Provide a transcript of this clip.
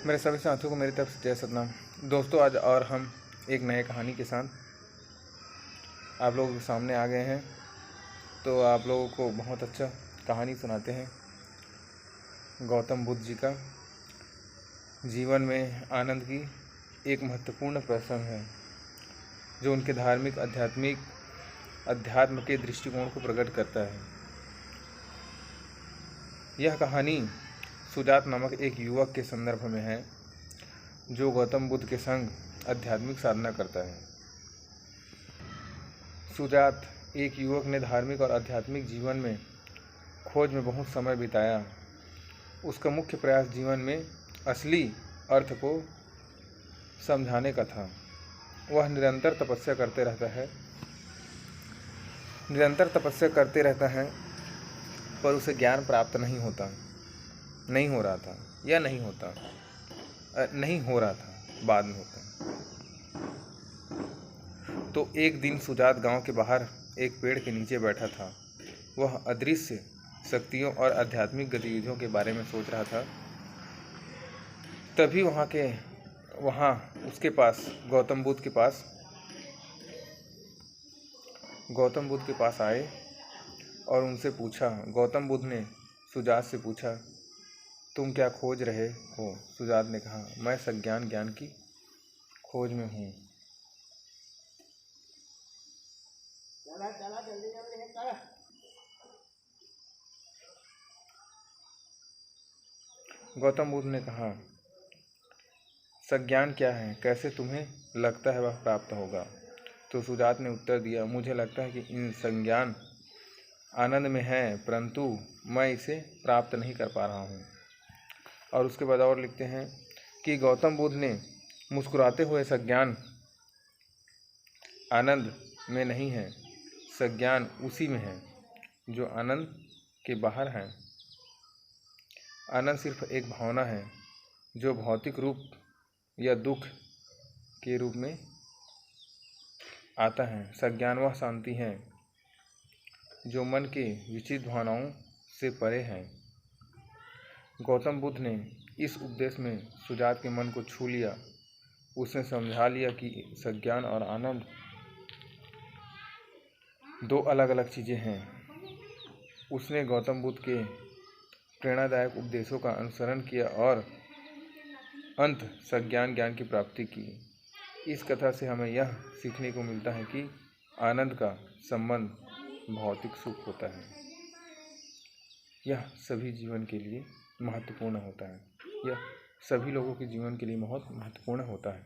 मेरे सभी साथियों को मेरी तरफ से जय सतनाम। दोस्तों, आज और हम एक नए कहानी के साथ आप लोगों के सामने आ गए हैं। तो आप लोगों को बहुत अच्छा कहानी सुनाते हैं गौतम बुद्ध जी का जीवन में आनंद की एक महत्वपूर्ण प्रसंग है जो उनके धार्मिक अध्यात्म के दृष्टिकोण को प्रकट करता है। यह कहानी सुजात नामक एक युवक के संदर्भ में है जो गौतम बुद्ध के संग आध्यात्मिक साधना करता है। सुजात एक युवक ने धार्मिक और आध्यात्मिक जीवन में खोज में बहुत समय बिताया। उसका मुख्य प्रयास जीवन में असली अर्थ को समझाने का था। वह निरंतर तपस्या करते रहता है पर उसे ज्ञान प्राप्त नहीं हो रहा था बाद में होता। तो एक दिन सुजात गांव के बाहर एक पेड़ के नीचे बैठा था। वह अदृश्य शक्तियों और आध्यात्मिक गतिविधियों के बारे में सोच रहा था। तभी वहाँ उसके पास गौतम बुद्ध के पास आए और उनसे पूछा। गौतम बुद्ध ने सुजात से पूछा, तुम क्या खोज रहे हो? सुजात ने कहा, मैं सज्ञान ज्ञान की खोज में हूँ। गौतम बुद्ध ने कहा, सज्ञान क्या है? कैसे तुम्हें लगता है वह प्राप्त होगा? तो सुजात ने उत्तर दिया, मुझे लगता है कि इन संज्ञान आनंद में है, परंतु मैं इसे प्राप्त नहीं कर पा रहा हूँ। और उसके बाद और लिखते हैं कि गौतम बुद्ध ने मुस्कुराते हुए सज्ञान आनंद में नहीं है, सज्ञान उसी में है जो आनंद के बाहर है। आनंद सिर्फ एक भावना है जो भौतिक रूप या दुख के रूप में आता है। सज्ञान वह शांति है जो मन के विचित्र भावनाओं से परे है। गौतम बुद्ध ने इस उपदेश में सुजात के मन को छू लिया। उसने समझा लिया कि सज्ञान और आनंद दो अलग अलग चीज़ें हैं। उसने गौतम बुद्ध के प्रेरणादायक उपदेशों का अनुसरण किया और अंत सज्ञान ज्ञान की प्राप्ति की। इस कथा से हमें यह सीखने को मिलता है कि आनंद का संबंध भौतिक सुख होता है। यह सभी जीवन के लिए महत्वपूर्ण होता है। यह सभी लोगों के जीवन के लिए बहुत महत्वपूर्ण होता है।